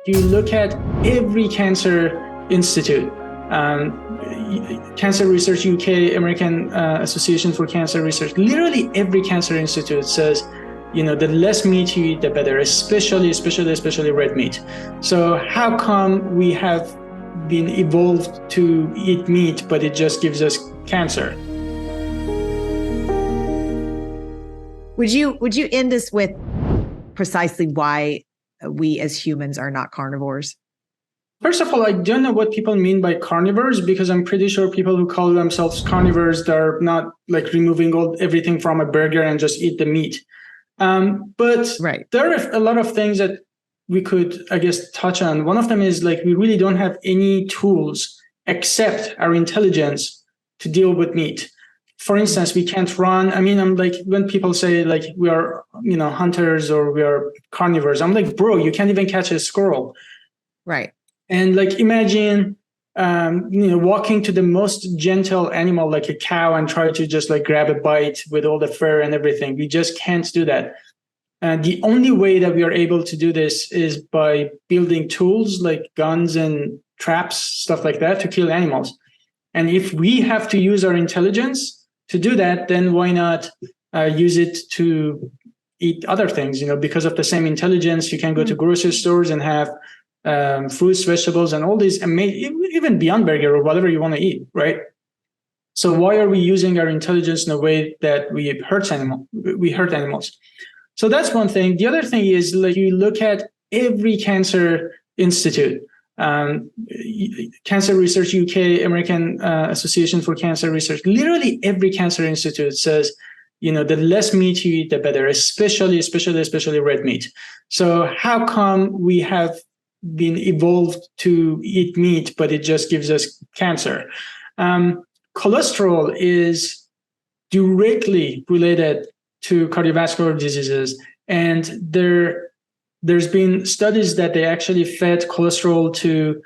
you look at every cancer institute, Cancer Research UK, American Association for Cancer Research, literally every cancer institute says, the less meat you eat, the better, especially red meat. So how come we have been evolved to eat meat, but it just gives us cancer? Would you end this with precisely why we as humans are not carnivores? First of all, I don't know what people mean by carnivores, because I'm pretty sure people who call themselves carnivores, they're not like removing everything from a burger and just eat the meat. But right. There are a lot of things that we could, I guess, touch on. One of them is like we really don't have any tools except our intelligence to deal with meat. For instance, we can't run. I mean, I'm like, when people say like we are, hunters or we are carnivores, I'm like, bro, you can't even catch a squirrel. Right. And like, imagine, walking to the most gentle animal like a cow and try to just like grab a bite with all the fur and everything. We just can't do that. The only way that we are able to do this is by building tools like guns and traps, stuff like that, to kill animals. And if we have to use our intelligence to do that, then why not use it to eat other things? Because of the same intelligence, you can go to grocery stores and have fruits, vegetables, and all these amazing, even beyond burger or whatever you want to eat, right? So why are we using our intelligence in a way that we hurt animals? So that's one thing. The other thing is, like, you look at every cancer institute, Cancer Research UK, American Association for Cancer Research, literally every cancer institute says, the less meat you eat, the better, especially red meat. So how come we have been evolved to eat meat, but it just gives us cancer? Cholesterol is directly related to cardiovascular diseases, and there's been studies that they actually fed cholesterol to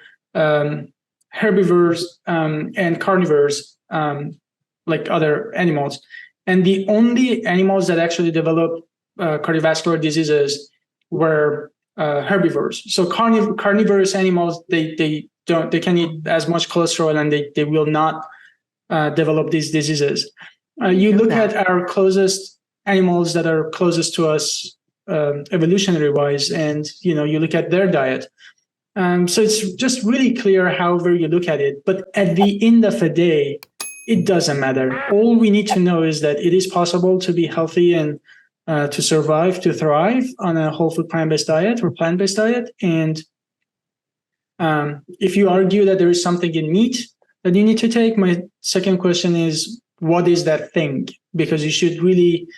herbivores and carnivores, like other animals. And the only animals that actually developed cardiovascular diseases were herbivores. So carnivorous animals, they can eat as much cholesterol and they will not develop these diseases. You look at our closest animals that are closest to us evolutionary wise, and you look at their diet. So it's just really clear however you look at it. But at the end of the day, it doesn't matter. All we need to know is that it is possible to be healthy and to survive, to thrive on a whole food plant-based diet or plant-based diet. And if you argue that there is something in meat that you need to take, my second question is, what is that thing? Because you should really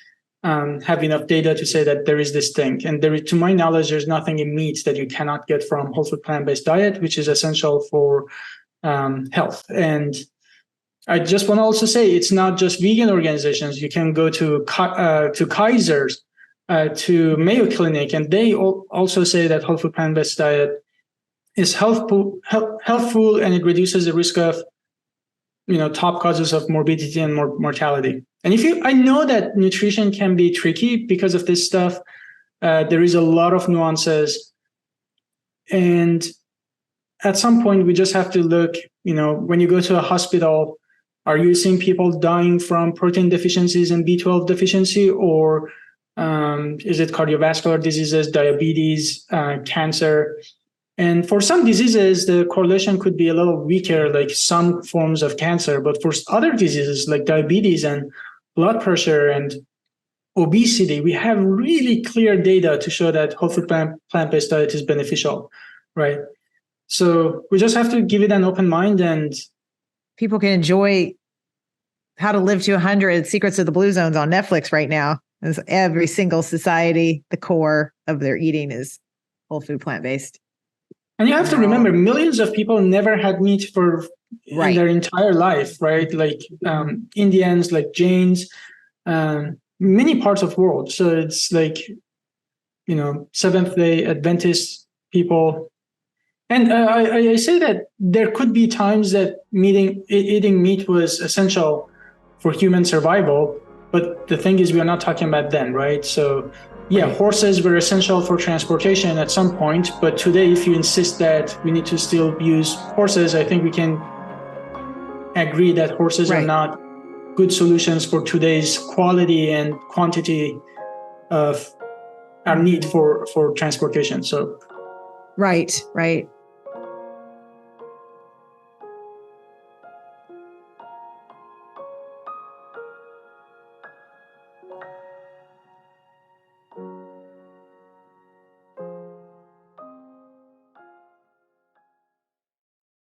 have enough data to say that there is this thing. And to my knowledge, there's nothing in meat that you cannot get from whole food plant-based diet, which is essential for health. And I just want to also say it's not just vegan organizations. You can go to Kaiser's, to Mayo Clinic, and they also say that whole food plant-based diet is healthful, and it reduces the risk of top causes of morbidity and mortality. And I know that nutrition can be tricky because of this stuff. There is a lot of nuances, and at some point we just have to look. When you go to a hospital, are you seeing people dying from protein deficiencies and B12 deficiency, or is it cardiovascular diseases, diabetes, cancer? And for some diseases, the correlation could be a little weaker, like some forms of cancer. But for other diseases like diabetes and blood pressure and obesity, we have really clear data to show that whole food plant-based diet is beneficial, right? So we just have to give it an open mind, and people can enjoy How to Live to 100, Secrets of the Blue Zones on Netflix right now. As every single society, the core of their eating is whole food plant-based. And you have to remember, millions of people never had meat in their entire life, right? Like Indians, like Jains, many parts of the world. So it's like, Seventh-day Adventist people. And I say that there could be times that eating meat was essential for human survival, But the thing is, we are not talking about then, right? So yeah, horses were essential for transportation at some point, but today, if you insist that we need to still use horses, I think we can agree that horses are not good solutions for today's quality and quantity of our need for transportation. So right.